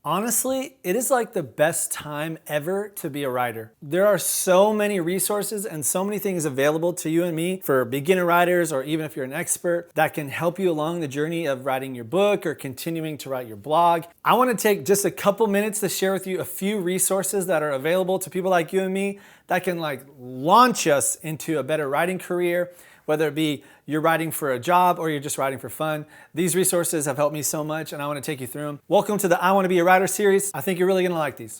Honestly, it is like the best time ever to be a writer. There are so many resources and so many things available to you and me for beginner writers, or even if you're an expert, that can help you along the journey of writing your book or continuing to write your blog. I want to take just a couple minutes to share with you a few resources that are available to people like you and me that can launch us into a better writing career, whether it be you're writing for a job or you're just writing for fun. These resources have helped me so much, and I want to take you through them. Welcome to the I Want to Be a Writer series. I think you're really going to like these.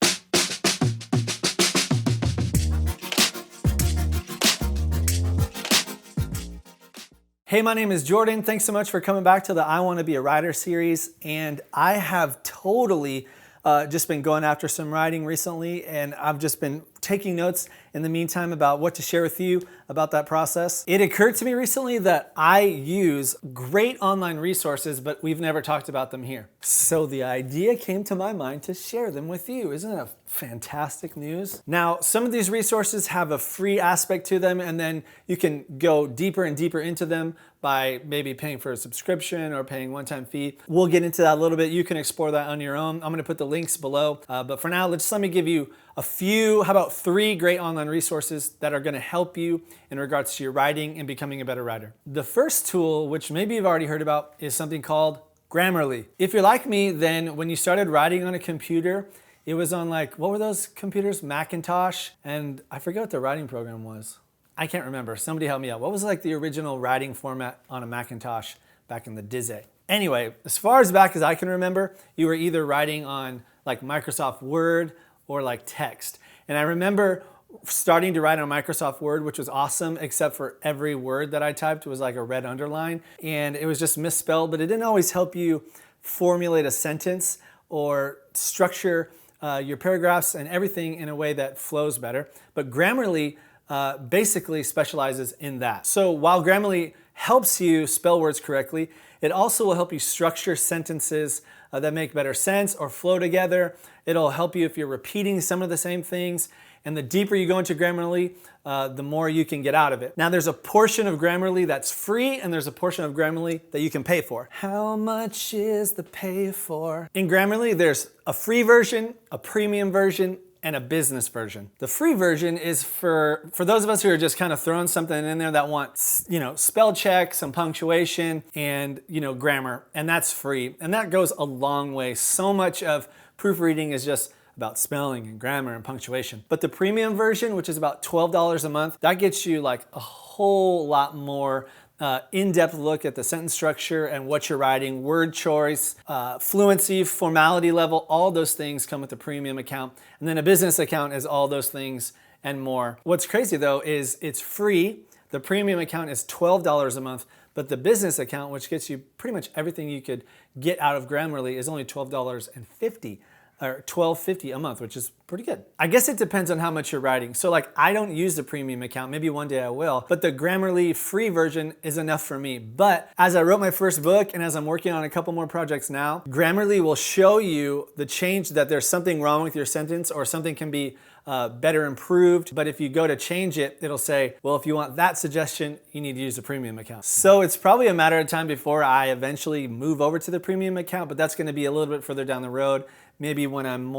Hey, my name is Jordan. Thanks so much for coming back to the I Want to Be a Writer series. And I have totally just been going after some writing recently, and I've just been taking notes in the meantime about what to share with you about that process. It occurred to me recently that I use great online resources, but we've never talked about them here. So the idea came to my mind to share them with you. Isn't that fantastic news? Now, some of these resources have a free aspect to them, and then you can go deeper and deeper into them by maybe paying for a subscription or paying one-time fee. We'll get into that a little bit. You can explore that on your own. I'm gonna put the links below. But for now, let me give you a few, how about 3 great online resources that are gonna help you in regards to your writing and becoming a better writer. The first tool, which maybe you've already heard about, is something called Grammarly. If you're like me, then when you started writing on a computer, it was on what were those computers? Macintosh, and I forget what the writing program was. I can't remember. Somebody help me out. What was the original writing format on a Macintosh back in the Dizzy? Anyway, as far as back as I can remember, you were either writing on Microsoft Word or text. And I remember starting to write on Microsoft Word, which was awesome, except for every word that I typed was a red underline, and it was just misspelled, but it didn't always help you formulate a sentence or structure your paragraphs and everything in a way that flows better. But Grammarly basically specializes in that. So while Grammarly helps you spell words correctly, it also will help you structure sentences that make better sense or flow together. It'll help you if you're repeating some of the same things. And the deeper you go into Grammarly, the more you can get out of it. Now, there's a portion of Grammarly that's free, and there's a portion of Grammarly that you can pay for. How much is the pay for? In Grammarly, there's a free version, a premium version, and a business version. The free version is for those of us who are just kind of throwing something in there that want, spell check, some punctuation, and, grammar, and that's free. And that goes a long way. So much of proofreading is just about spelling and grammar and punctuation. But the premium version, which is about $12 a month, that gets you a whole lot more in-depth look at the sentence structure and what you're writing, word choice, fluency, formality level, all those things come with the premium account. And then a business account is all those things and more. What's crazy though is it's free. The premium account is $12 a month, but the business account, which gets you pretty much everything you could get out of Grammarly, is only $12.50. Or $12.50 a month, which is pretty good. I guess it depends on how much you're writing. So I don't use the premium account, maybe one day I will, but the Grammarly free version is enough for me. But as I wrote my first book and as I'm working on a couple more projects now, Grammarly will show you the change that there's something wrong with your sentence or something can be better improved. But if you go to change it, it'll say, well, if you want that suggestion, you need to use the premium account. So it's probably a matter of time before I eventually move over to the premium account, but that's gonna be a little bit further down the road. Maybe when I'm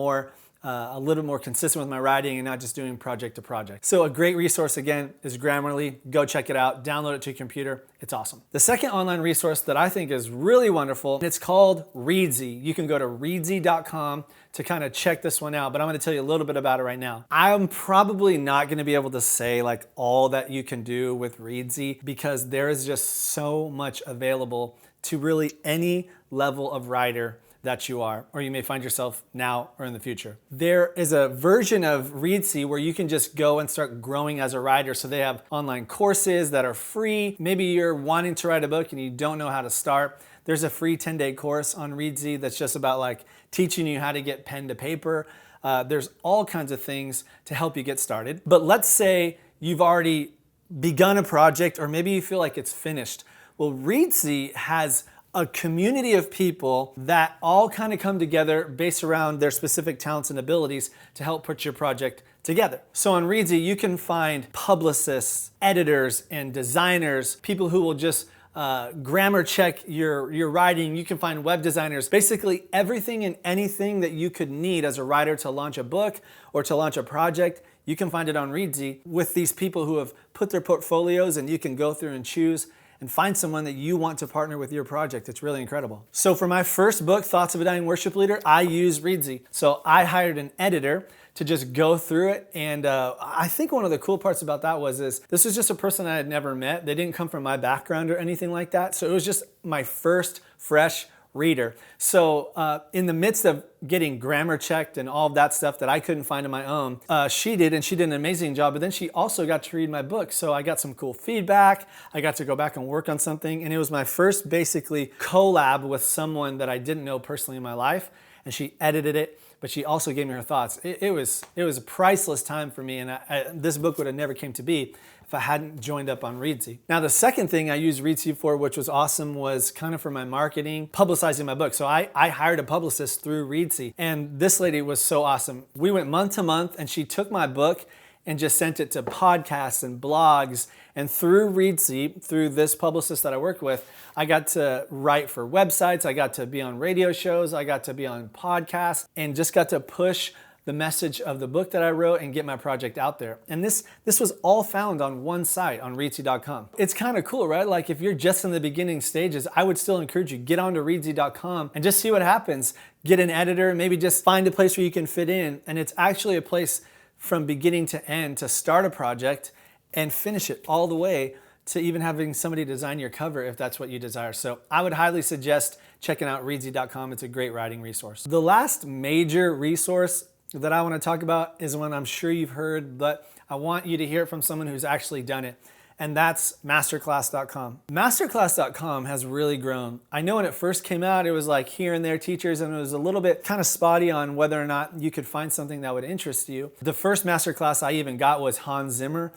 a little more consistent with my writing and not just doing project to project. So a great resource again is Grammarly. Go check it out, download it to your computer. It's awesome. The second online resource that I think is really wonderful, it's called REEDSY. You can go to reedsy.com to kind of check this one out, but I'm gonna tell you a little bit about it right now. I'm probably not gonna be able to say all that you can do with REEDSY because there is just so much available to really any level of writer that you are, or you may find yourself now or in the future. There is a version of REEDSY where you can just go and start growing as a writer. So they have online courses that are free. Maybe you're wanting to write a book and you don't know how to start. There's a free 10-day course on REEDSY that's just about teaching you how to get pen to paper. There's all kinds of things to help you get started. But let's say you've already begun a project or maybe you feel like it's finished. Well, REEDSY has a community of people that all kind of come together based around their specific talents and abilities to help put your project together. So on REEDSY, you can find publicists, editors, and designers, people who will just grammar check your writing. You can find web designers, basically everything and anything that you could need as a writer to launch a book or to launch a project. You can find it on REEDSY with these people who have put their portfolios, and you can go through and choose and find someone that you want to partner with your project. It's really incredible. So for my first book, Thoughts of a Dying Worship Leader, I used REEDSY. So I hired an editor to just go through it. And I think one of the cool parts about that was this was just a person I had never met. They didn't come from my background or anything like that. So it was just my first fresh reader. So in the midst of getting grammar checked and all of that stuff that I couldn't find on my own, she did, and she did an amazing job. But then she also got to read my book. So I got some cool feedback. I got to go back and work on something. And it was my first basically collab with someone that I didn't know personally in my life. And she edited it, but she also gave me her thoughts. It was a priceless time for me, and this book would have never came to be if I hadn't joined up on REEDSY. Now, the second thing I used REEDSY for, which was awesome, was kind of for my marketing, publicizing my book. So I hired a publicist through REEDSY, and this lady was so awesome. We went month to month, and she took my book and just sent it to podcasts and blogs. And through REEDSY, through this publicist that I worked with, I got to write for websites, I got to be on radio shows, I got to be on podcasts, and just got to push the message of the book that I wrote and get my project out there. And this was all found on one site, on reedsy.com. It's kind of cool, right? Like if you're just in the beginning stages, I would still encourage you, get onto reedsy.com and just see what happens. Get an editor, maybe just find a place where you can fit in. And it's actually a place from beginning to end to start a project and finish it all the way to even having somebody design your cover if that's what you desire. So I would highly suggest checking out reedsy.com. It's a great writing resource. The last major resource that I want to talk about is one I'm sure you've heard, but I want you to hear it from someone who's actually done it. And that's masterclass.com. Masterclass.com has really grown. I know when it first came out, it was like here and there teachers, and it was a little bit kind of spotty on whether or not you could find something that would interest you. The first masterclass I even got was Hans Zimmer,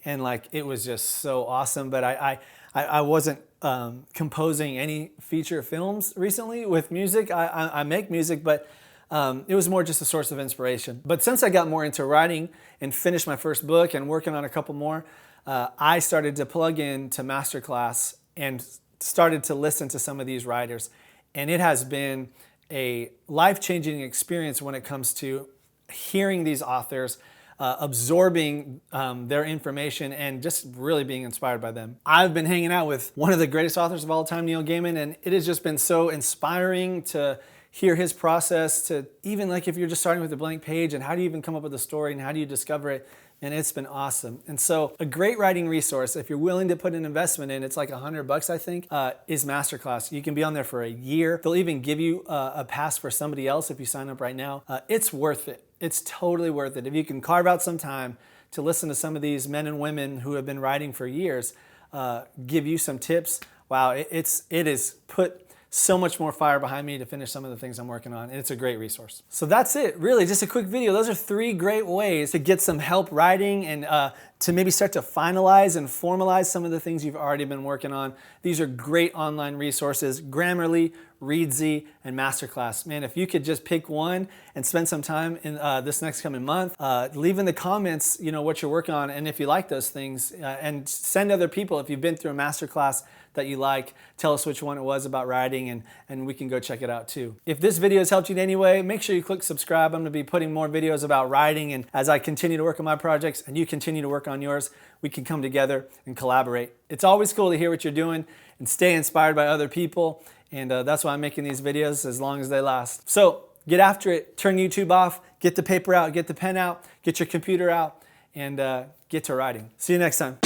and like it was just so awesome. But I wasn't composing any feature films recently with music. I make music, but it was more just a source of inspiration. But since I got more into writing and finished my first book and working on a couple more, I started to plug into Masterclass and started to listen to some of these writers. And it has been a life-changing experience when it comes to hearing these authors, absorbing their information, and just really being inspired by them. I've been hanging out with one of the greatest authors of all time, Neil Gaiman, and it has just been so inspiring to hear his process, to even like if you're just starting with a blank page and how do you even come up with a story and how do you discover it. And it's been awesome. And so a great writing resource, if you're willing to put an investment in, it's like $100, I think, is Masterclass. You can be on there for a year. They'll even give you a pass for somebody else if you sign up right now. It's worth it. It's totally worth it. If you can carve out some time to listen to some of these men and women who have been writing for years, give you some tips. Wow, it is put so much more fire behind me to finish some of the things I'm working on, and it's a great resource. So that's it, really, just a quick video. Those are 3 great ways to get some help writing and to maybe start to finalize and formalize some of the things you've already been working on. These are great online resources: Grammarly, REEDSY, and Masterclass. Man, if you could just pick one and spend some time in this next coming month, leave in the comments, what you're working on, and if you like those things, and send other people if you've been through a Masterclass that you like. Tell us which one it was about writing, and we can go check it out too. If this video has helped you in any way, make sure you click subscribe. I'm going to be putting more videos about writing, and as I continue to work on my projects and you continue to work on yours, we can come together and collaborate. It's always cool to hear what you're doing and stay inspired by other people, and that's why I'm making these videos as long as they last. So get after it, turn YouTube off, get the paper out, get the pen out, get your computer out, and get to writing. See you next time.